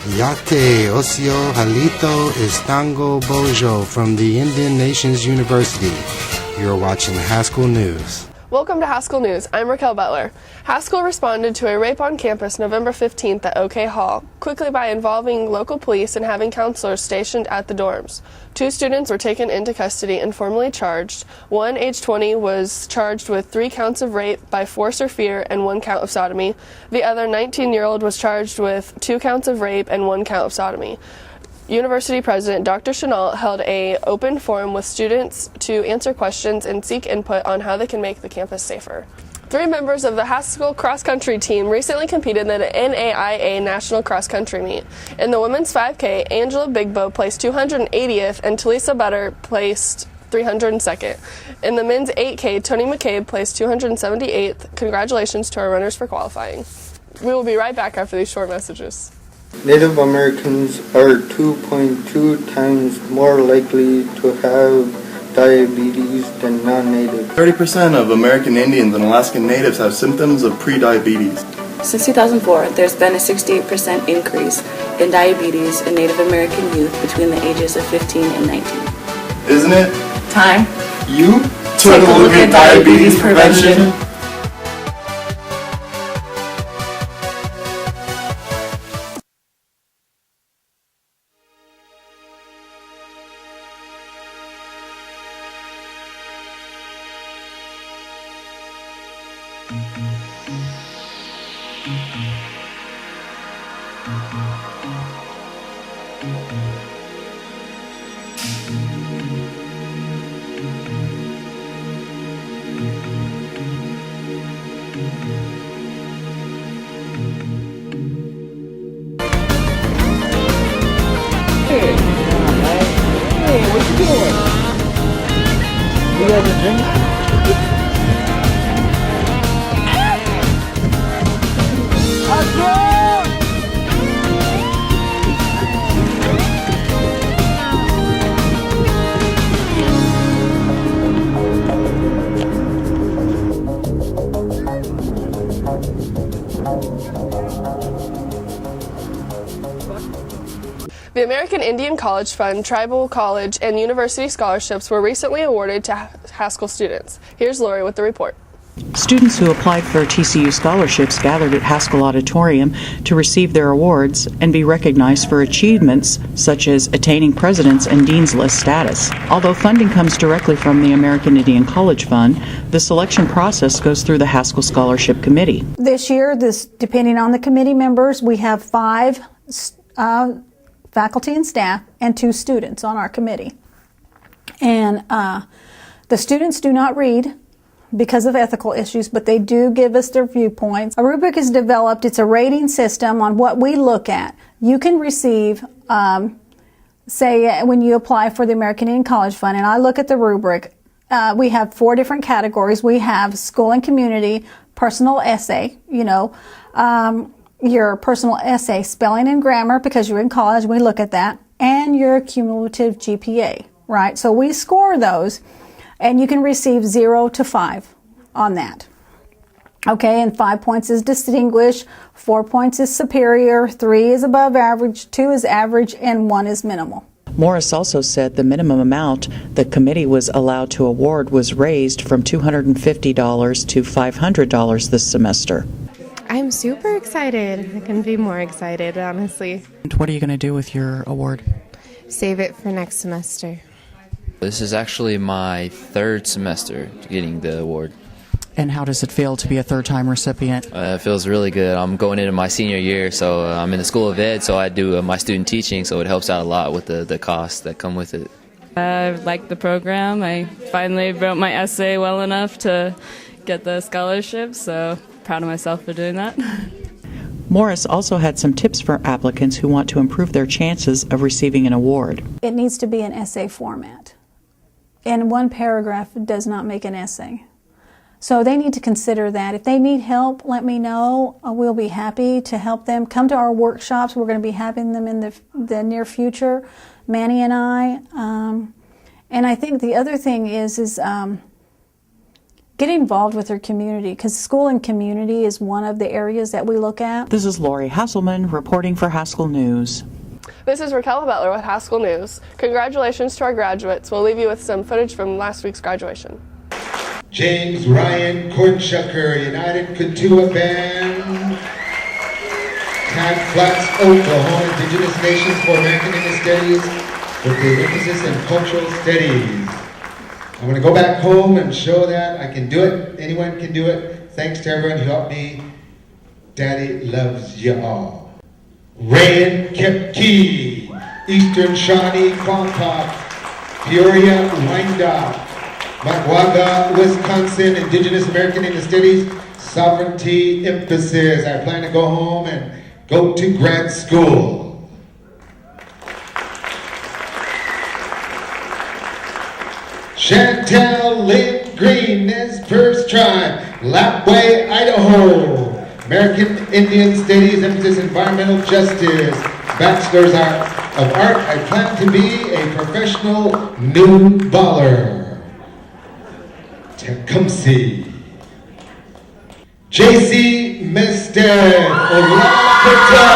Yate Osio Halito Istango Bojo from the Indian Nations University. You're watching Haskell News. Welcome to Haskell News. I'm Raquel Butler. Haskell responded to a rape on campus November 15th at OK Hall, quickly by involving local police and having counselors stationed at the dorms. 2 students were taken into custody and formally charged. One, age 20, was charged with 3 counts of rape by force or fear and 1 count of sodomy. The other 19-year-old was charged with 2 counts of rape and 1 count of sodomy. University President Dr. Chenault held an open forum with students to answer questions and seek input on how they can make the campus safer. 3 members of the Haskell cross-country team recently competed in the NAIA National Cross Country Meet. In the women's 5K, Angela Bigbo placed 280th and Talisa Butter placed 302nd. In the men's 8K, Tony McCabe placed 278th. Congratulations to our runners for qualifying. We will be right back after these short messages. Native Americans are 2.2 times more likely to have diabetes than non-native. 30% of American Indians and Alaskan Natives have symptoms of pre-diabetes. Since 2004, there's been a 68% increase in diabetes in Native American youth between the ages of 15 and 19. Isn't it Time you take a look at diabetes prevention. Hey, what you doing? You guys are drinking? The American Indian College Fund, Tribal College, and University scholarships were recently awarded to Haskell students. Here's Lori with the report. Students who applied for TCU scholarships gathered at Haskell Auditorium to receive their awards and be recognized for achievements such as attaining President's and Dean's List status. Although funding comes directly from the American Indian College Fund, the selection process goes through the Haskell Scholarship Committee. This year, depending on the committee members, we have 5 faculty and staff and 2 students on our committee. And the students do not read because of ethical issues, but they do give us their viewpoints. A rubric is developed. It's a rating system on what we look at. You can receive, say, when you apply for the American Indian College Fund, and I look at the rubric, we have 4 different categories. We have school and community, personal essay, your personal essay, spelling and grammar, because you're in college, we look at that, and your cumulative GPA, right? So we score those, and you can receive 0 to 5 on that. Okay, and 5 points is distinguished, 4 points is superior, 3 is above average, 2 is average, and 1 is minimal. Morris also said the minimum amount the committee was allowed to award was raised from $250 to $500 this semester. I'm super excited. I couldn't be more excited, honestly. What are you going to do with your award? Save it for next semester. This is actually my 3rd semester getting the award. And how does it feel to be a third-time recipient? It feels really good. I'm going into my senior year, so I'm in the School of Ed, so I do my student teaching, so it helps out a lot with the costs that come with it. I like the program. I finally wrote my essay well enough to get the scholarship, so proud of myself for doing that. Morris also had some tips for applicants who want to improve their chances of receiving an award. It needs to be an essay format. And 1 paragraph does not make an essay. So they need to consider that. If they need help, let me know. We'll be happy to help them. Come to our workshops. We're going to be having them in the near future, Manny and I. And I think the other thing is get involved with their community, because school and community is one of the areas that we look at. This is Lori Hasselman reporting for Haskell News. This is Raquel Butler with Haskell News. Congratulations to our graduates. We'll leave you with some footage from last week's graduation. James Ryan Cornshucker, United Katua Band. Tad Flats, Oklahoma, Indigenous Nations for American Indian Studies with the emphasis in cultural studies. I'm going to go back home and show that I can do it. Anyone can do it. Thanks to everyone who helped me. Daddy loves you all. Rayan Kepke, Eastern Shawnee Quantock, Peoria Wyandotte, Magwaga, Wisconsin, Indigenous American Indian Studies, sovereignty emphasis. I plan to go home and go to grad school. Chantel Lynn Green, Nez Perce Tribe, Lapwai, Idaho. American Indian Studies, emphasis environmental justice. Bachelor's of Art. I plan to be a professional new baller. Tecumseh. J.C. Mested, Olakota,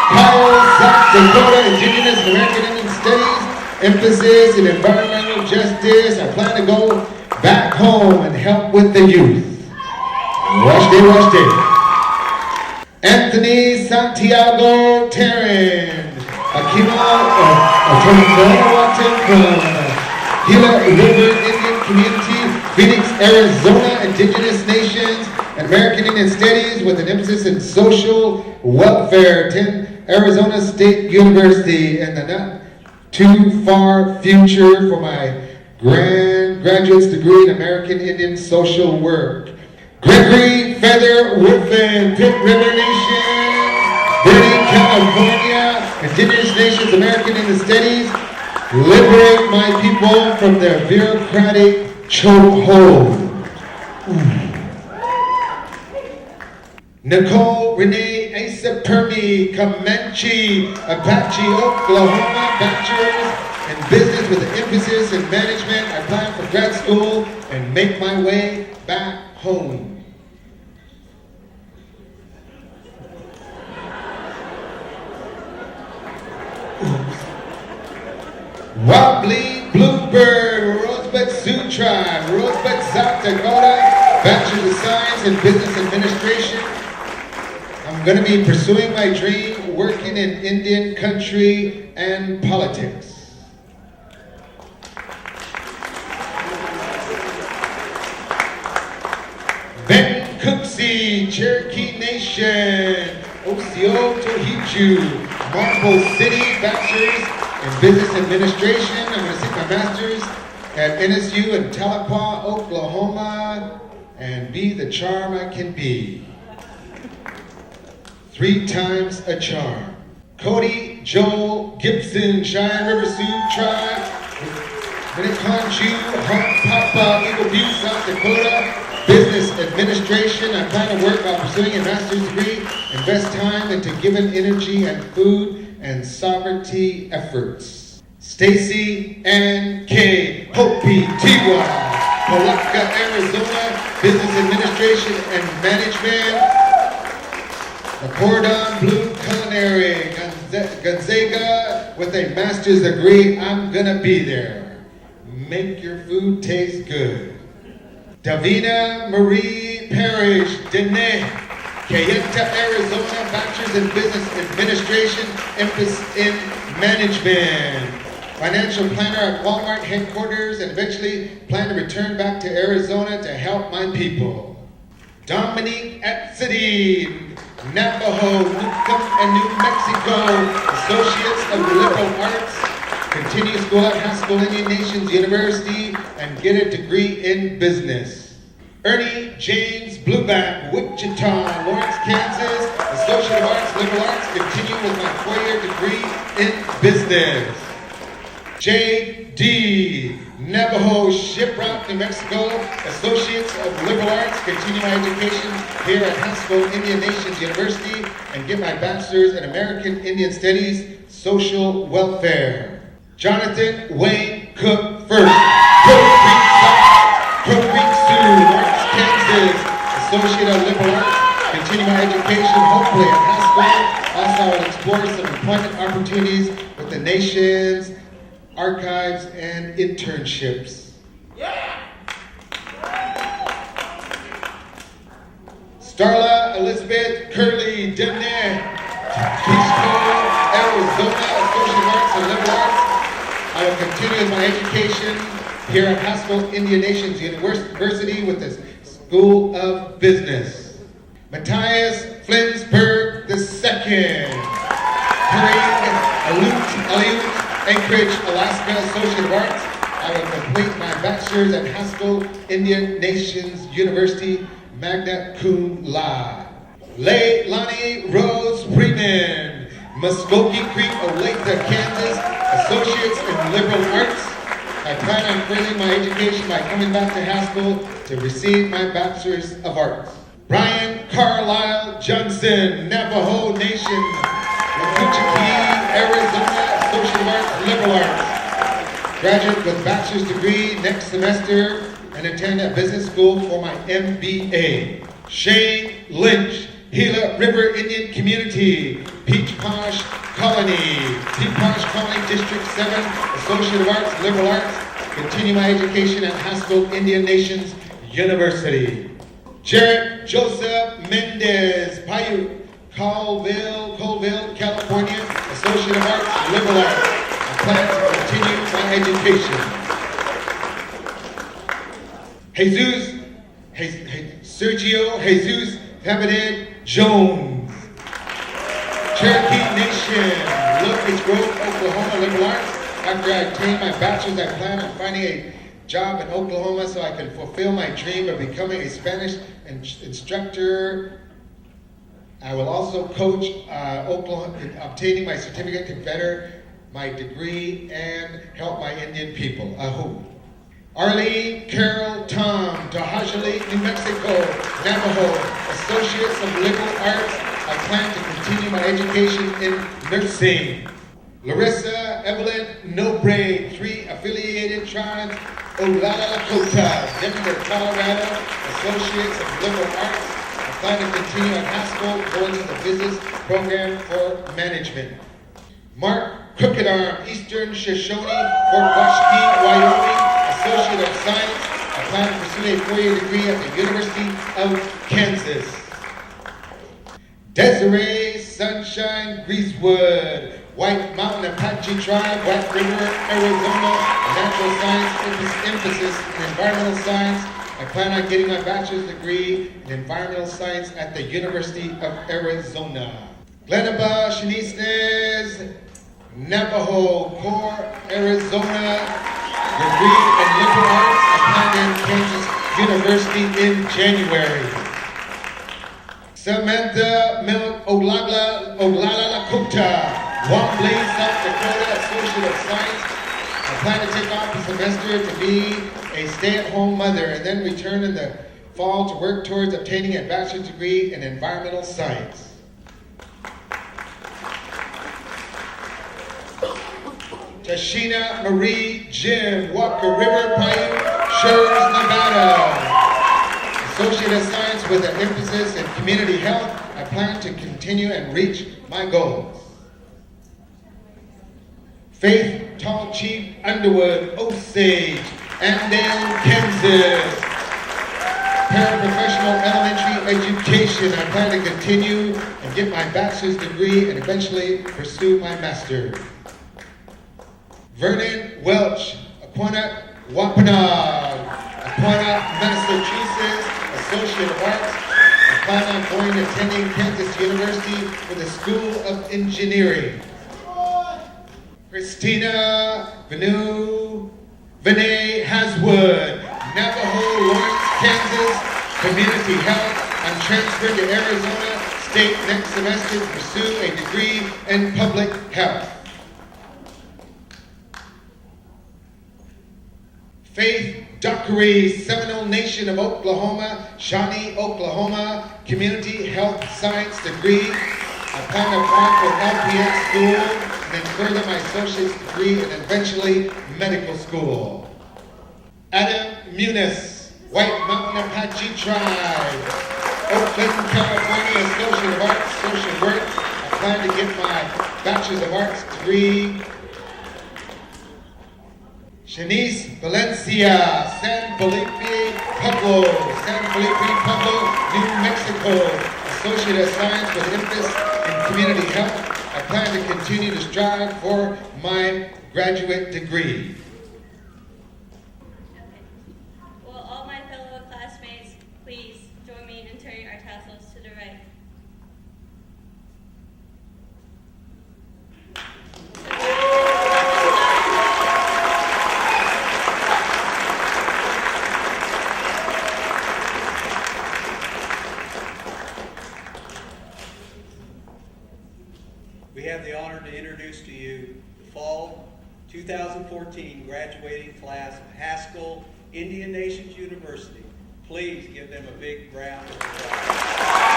Kyle, South Dakota, Indigenous American Indian Studies, emphasis in environmental justice. I plan to go back home and help with the youth. Wash day, wash day. Anthony Santiago Terran, Akima Watson from Gila River Indian Community, Phoenix, Arizona, Indigenous Nations and American Indian Studies with an emphasis in social welfare. 10 Arizona State University, and the not too far future for my graduate's degree in American Indian social work. Gregory Feather Woodfin, Pitt River Nation, Bernie, California, Indigenous Nations, American Indian Studies, liberate my people from their bureaucratic chokehold. Nicole Renee Asa Permy, Comanche, Apache, Oklahoma, bachelor's in business with an emphasis in management. I plan for grad school and make my way back home. Wobbly Bluebird, Rosebud Sioux Tribe, Rosebud, South Dakota, Bachelor of Science in Business Administration. I'm going to be pursuing my dream, working in Indian country and politics. Ben Cooksey, Cherokee Nation, Oseo Tohichu, Marble City, Bachelor's in Business Administration. I'm going to seek my master's at NSU in Tahlequah, Oklahoma, and be the charm I can be. 3 times a charm. Cody Joel Gibson, Cheyenne River Sioux Tribe, Minneconjou, Home Papa, Eagle Butte, South Dakota, Business Administration. I plan to work while pursuing a master's degree, invest time into given energy and food and sovereignty efforts. Stacy Ann K. Hopi Tiwa, Palatka, Arizona, Business Administration and Management. The Cordon Bleu Culinary, Gonzaga, with a master's degree. I'm gonna be there. Make your food taste good. Davina Marie Parrish, Dene, Kayenta, Arizona, bachelor's in business administration, emphasis in management. Financial planner at Walmart headquarters, and eventually plan to return back to Arizona to help my people. Dominique Etzedy, Navajo, Newcomb, and New Mexico, Associates of the Liberal Arts, continue school at Haskell Indian Nations University, and get a degree in business. Ernie James Blueback, Wichita, Lawrence, Kansas, Associate of Arts, Liberal Arts, continue with my 4-year degree in business. J.D. Navajo, Shiprock, New Mexico, Associates of Liberal Arts, continue my education here at Haskell Indian Nations University and get my bachelor's in American Indian Studies, Social Welfare. Jonathan Wayne Cook first, Crow Creek Sioux, Lawrence, Associate of Liberal Arts, continue my education, hopefully at Haskell. Also, I will explore some employment opportunities with the nation's archives and internships. Starla Elizabeth Curley Demne, Kisco, Arizona, Associate of Arts and Liberal Arts. I will continue my education here at Haskell Indian Nations University with the School of Business. Matthias Flinsberg II, Aleut, Anchorage, Alaska, Associate of Arts. I will complete my bachelor's at Haskell Indian Nations University, magna cum laude. Leilani Rose Freeman, Muskogee Creek, Olathe, Kansas, Associates in Liberal Arts. I plan on furthering my education by coming back to Haskell to receive my Bachelor's of Arts. Brian Carlisle Johnson, Navajo Nation, Wakuchiki, Arizona, Associate of Arts, Liberal Arts. Graduate with bachelor's degree next semester and attend a business school for my MBA. Shane Lynch, Gila River Indian Community, Peach Posh Colony, District 7, Associate of Arts, Liberal Arts. Continue my education at Haskell Indian Nations University. Jared Joseph Mendez, Paiute, Colville, California, Associate of Arts, Liberal Arts. I plan to continue my education. Sergio Jesus Habidet Jones, Cherokee Nation, Locust Grove, Oklahoma, Liberal Arts. After I obtain my bachelor's, I plan on finding a job in Oklahoma so I can fulfill my dream of becoming a Spanish instructor. I will also coach Oklahoma, obtaining my certificate to better my degree and help my Indian people. Ahu. Arlene Carol Tom, Tohajali, New Mexico, Navajo, Associates of Liberal Arts. I plan to continue my education in nursing. Larissa Evelyn Nobre, 3 affiliated tribes, Oglala Lakota, Denver, Colorado, Associates of Liberal Arts. I plan to continue at Haskell, going to the business program for management. Mark Crooked Arm, Eastern Shoshone, Fort Washakie, Wyoming, Associate of Science. I plan to pursue a 4-year degree at the University of Kansas. Desiree Sunshine Greasewood, White Mountain Apache Tribe, White River, Arizona, natural science, emphasis in environmental science. I plan on getting my bachelor's degree in environmental science at the University of Arizona. Glenaba Shanices, Navajo Corps, Arizona, degree in liberal arts. I plan in Kansas University in January. Samantha Milk Oglala Lakota, Wombly, South Dakota, Associate of Science. I plan to take off a semester to be a stay-at-home mother and then return in the fall to work towards obtaining a bachelor's degree in environmental science. Tashina Marie Jim, Walker River, Paiute, Shores, Nevada. Associate of Science with an emphasis in community health. I plan to continue and reach my goals. Faith Tall Chief Underwood, Osage, Andale, Kansas. Paraprofessional elementary education. I plan to continue and get my bachelor's degree and eventually pursue my master's. Vernon Welch, Aquana Wampanoag, Aquana, Massachusetts, Associate of Arts. I plan on going to attending Kansas University for the School of Engineering. Christina Vinay Haswood, Navajo, Lawrence, Kansas, Community Health. I'm transferred to Arizona State next semester to pursue a degree in public health. Faith Dockery, Seminole Nation of Oklahoma, Shawnee, Oklahoma, Community Health Science degree. I plan to apply for LPN school and then further my associate's degree and eventually medical school. Adam Muniz, White Mountain Apache Tribe, Oakland, California, Associate of Arts, Social Work. I plan to get my Bachelor's of Arts degree. Shanice Valencia, San Felipe, Pueblo, New Mexico. Associate of Science with emphasis in Community Health. I plan to continue to strive for my graduate degree. Will all my fellow classmates please join me in turning our tassels to the right? We have the honor to introduce to you the fall 2014 graduating class of Haskell Indian Nations University. Please give them a big round of applause.